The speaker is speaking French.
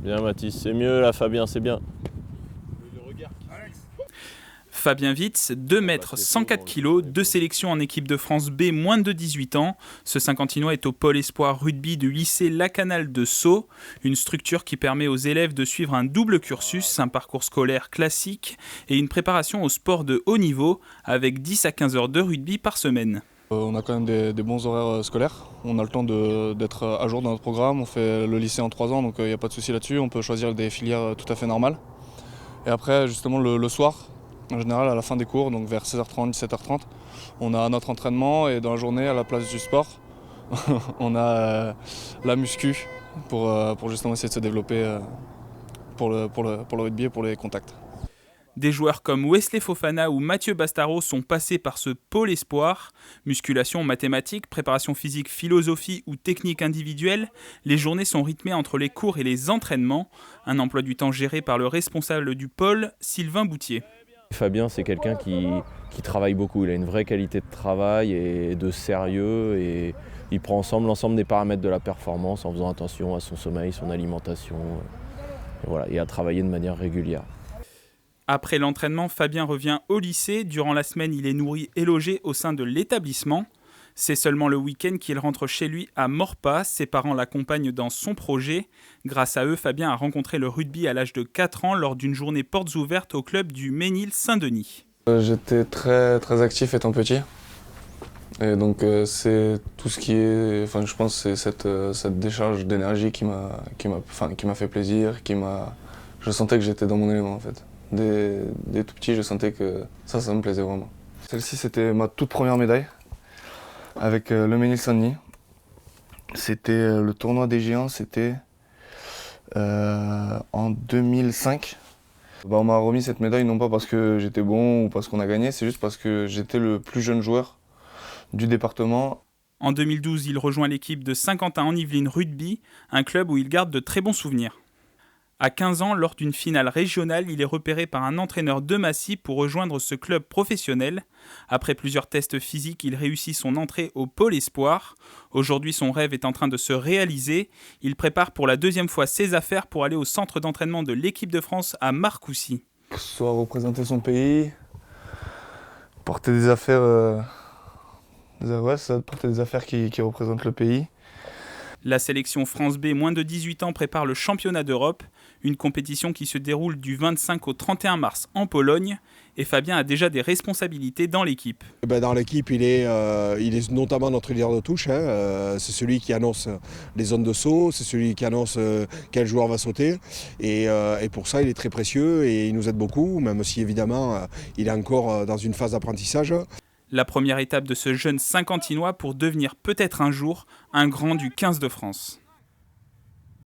Bien Mathis, c'est mieux là, Fabien, c'est bien. Fabien Witz, 2 mètres, 104 kg, 2 sélections en équipe de France B, moins de 18 ans. Ce Saint-Quentinois est au pôle espoir rugby du lycée Lacanal de Sceaux, une structure qui permet aux élèves de suivre un double cursus, un parcours scolaire classique et une préparation au sport de haut niveau avec 10 à 15 heures de rugby par semaine. On a quand même des bons horaires scolaires, on a le temps d'être à jour dans notre programme, on fait le lycée en 3 ans donc il n'y a pas de souci là-dessus, on peut choisir des filières tout à fait normales. Et après justement le soir, en général à la fin des cours, donc vers 16h30, 17h30, on a notre entraînement et dans la journée à la place du sport, on a la muscu pour justement essayer de se développer pour le rugby et pour les contacts. Des joueurs comme Wesley Fofana ou Mathieu Bastaro sont passés par ce pôle espoir. Musculation, mathématiques, préparation physique, philosophie ou technique individuelle, les journées sont rythmées entre les cours et les entraînements. Un emploi du temps géré par le responsable du pôle, Sylvain Boutier. Fabien, c'est quelqu'un qui travaille beaucoup, il a une vraie qualité de travail et de sérieux et il prend l'ensemble des paramètres de la performance en faisant attention à son sommeil, son alimentation et à travailler de manière régulière. Après l'entraînement, Fabien revient au lycée. Durant la semaine, il est nourri et logé au sein de l'établissement. C'est seulement le week-end qu'il rentre chez lui à Maurepas. Ses parents l'accompagnent dans son projet. Grâce à eux, Fabien a rencontré le rugby à l'âge de 4 ans lors d'une journée portes ouvertes au club du Ménil-Saint-Denis. J'étais très, très actif étant petit. Et donc c'est tout ce qui est, je pense que c'est cette décharge d'énergie qui m'a fait plaisir, je sentais que j'étais dans mon élément en fait. Dès tout petit, je sentais que ça me plaisait vraiment. Celle-ci, c'était ma toute première médaille avec le Ménil-Saint-Denis. C'était le tournoi des géants, c'était en 2005. On m'a remis cette médaille non pas parce que j'étais bon ou parce qu'on a gagné, c'est juste parce que j'étais le plus jeune joueur du département. En 2012, il rejoint l'équipe de Saint-Quentin en Yvelines Rugby, un club où il garde de très bons souvenirs. À 15 ans, lors d'une finale régionale, il est repéré par un entraîneur de Massy pour rejoindre ce club professionnel. Après plusieurs tests physiques, il réussit son entrée au pôle espoir. Aujourd'hui, son rêve est en train de se réaliser. Il prépare pour la 2e fois ses affaires pour aller au centre d'entraînement de l'équipe de France à Marcoussis. Soit représenter son pays, porter des affaires, porter des affaires qui représentent le pays. La sélection France B moins de 18 ans prépare le championnat d'Europe, une compétition qui se déroule du 25 au 31 mars en Pologne. Et Fabien a déjà des responsabilités dans l'équipe. Dans l'équipe, il est notamment notre leader de touche. C'est celui qui annonce les zones de saut, c'est celui qui annonce quel joueur va sauter. Et pour ça, il est très précieux et il nous aide beaucoup, même si évidemment, il est encore dans une phase d'apprentissage. La première étape de ce jeune Saint-Quentinois pour devenir peut-être un jour un grand du 15 de France.